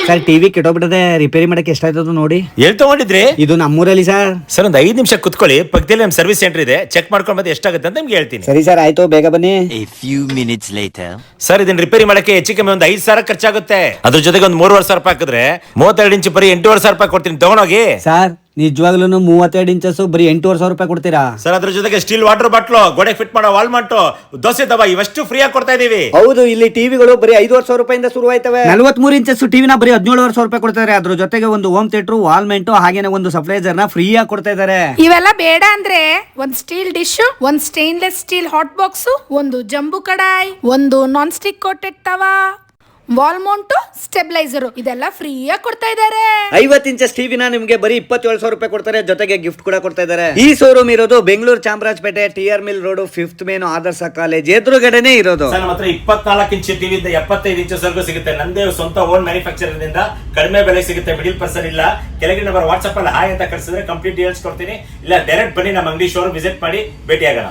Sir TV ಕೆಟ್ಟೋಗ್ಬಿಟ್ಟದೆ, repair ಮಾಡಕ್ಕೆ ಎಷ್ಟಾಯ್ತದ ನೋಡಿ. ಎಲ್ಲಿ ತಗೊಂಡಿದ್ರಿ? ಇದು ನಮ್ಮೂರಲ್ಲಿ ಸರ್. ಸರ್ ಒಂದು 5 ನಿಮಿಷ ಕುತ್ಕೊಳ್ಳಿ, ಪಕ್ಕದಲ್ಲಿ ನಮ್ಮ ಸರ್ವಿಸ್ ಸೆಂಟರ್ ಇದೆ, ಚೆಕ್ ಮಾಡ್ಕೊಂಡು ಮತ್ತೆ ಎಷ್ಟಾಗುತ್ತೆ ಅಂತ ನಿಮ್ಗೆ ಹೇಳ್ತೀನಿ. ಸರಿ ಸರ್, ಆಯ್ತು, ಬೇಗ ಬನ್ನಿ. A few minutes later. Sir ಇದನ್ನ ರಿಪೇರಿ ಮಾಡಕ್ಕೆ ಹೆಚ್ಚು ಕಮ್ಮಿ ಒಂದು 5,000 ಖರ್ಚಾಗುತ್ತೆ. ಅದ್ರ ಜೊತೆಗೆ ಒಂದು 3,500 ರೂಪಾಯಿ ಹಾಕಿದ್ರೆ 32 ಇಂಚ್ ಬರೀ 8,500 ರೂಪಾಯಿ ಕೊಡ್ತೀನಿ, ತಗೊಂಡೋಗಿ. ಸರ್ ನಿಜವಾಗ್ಲೂ 32 ಇಂಚಸ್ ಬರೀ 8,500 ರೂಪಾಯಿ ಕೊಡ್ತೀರಾ? ಸರ್ ಅದ್ರ ಜೊತೆಗೆ ಸ್ಟೀಲ್ ವಾಟರ್ ಬಾಟ್ಲು, ಗೋಡೆ ಫಿಟ್ ಮಾಡೋ ವಾಲ್ಮಾಂಟು, ದೋಸೆ ತವ ಇವಷ್ಟು ಫ್ರೀ ಆಗಿ ಕೊಡ್ತಾ ಇದೀವಿ. ಹೌದು, ಇಲ್ಲಿ ಟಿವಿಗಳು ಬರೀ 5,500 ರೂಪಾಯಿಂದ ಶುರು ಆಯ್ತವೆ. 43 ಇಂಚಸ್ ಟಿವಿನ ಬರೀ 17,500 ರೂಪಾಯಿ ಕೊಡ್ತಾರೆ. ಅದ್ರ ಜೊತೆಗೆ ಒಂದು ಹೋಮ್ ಥಿಯೇಟರ್, ವಾಲ್ಮೆಂಟ್, ಹಾಗೇನೆ ಒಂದು ಸಪ್ಲೈಸರ್ ನ ಫ್ರೀ ಆಗಿ ಕೊಡ್ತಾ ಇದಾರೆ. ಇವೆಲ್ಲ ಬೇಡ ಅಂದ್ರೆ ಒಂದ್ ಸ್ಟೀಲ್ ಡಿಶ್, ಒಂದ್ ಸ್ಟೇನ್ಲೆಸ್ ಸ್ಟೀಲ್ ಹಾಟ್ ಬಾಕ್ಸ್, ಒಂದು ಜಂಬು ಕಡಾಯಿ, ಒಂದು ನಾನ್ ಸ್ಟಿಕ್ ಕೋಟೆಡ್ ತವಾ, ವಾಲ್ ಮೌಂಟ್, ಸ್ಟೆಬಿಲೈಸರ್ ಇದೆಲ್ಲ ಫ್ರೀ ಆಗಿ ಕೊಡ್ತಾ ಇದಾರೆ. 50 ಇಂಚಸ್ ಟಿವಿನ ನಿಮ್ಗೆ ಬರೀ 27,000 ರೂಪಾಯಿ ಕೊಡ್ತಾರೆ. ಜೊತೆಗೆ ಗಿಫ್ಟ್ ಕೂಡ ಕೊಡ್ತಾ ಇದಾರೆ. ಈ ಶೋರೂಮ್ ಇರೋದು Bengaluru Chamarajapete TR mill road 5th main Adarsh college ಎದುರುಗಡೆನೆ ಇರೋದು. ಸರ್ ನಮ್ಮ ಹತ್ರ 24 ಇಂಚ್ ಟಿವಿ ಇಂದ 75 ಇಂಚಸ್ ವರೆಗೂ ಸಿಗುತ್ತೆ. ನಂದೇ ಸ್ವಂತ ಓನ್ ಮ್ಯಾನುಫ್ಯಾಕ್ಚರ್ ಇಂದ ಕಡಿಮೆ ಬೆಲೆ ಸಿಗುತ್ತೆ. ಮಿಡಿಲ್ ಪರ್ಸನ್ ಇಲ್ಲ. ಕೆಳಗಿನ ನಂಬರ್ ವಾಟ್ಸ್ಆಪ್ ಅಲ್ಲಿ ಹಾಯ್ ಅಂತ ಕಳಿಸಿದ್ರೆ ಕಂಪ್ಲೀಟ್ ಡೀಟೇಲ್ಸ್ ಕೊಡ್ತೀನಿ. ಇಲ್ಲ ಡೈರೆಕ್ಟ್ ಬನ್ನಿ ನಮ್ಮ ಅಂಗಡಿ ಶೋರೂಮ್ ವಿಸಿಟ್ ಮಾಡಿ ಭೇಟಿ ಆಗೋಣ.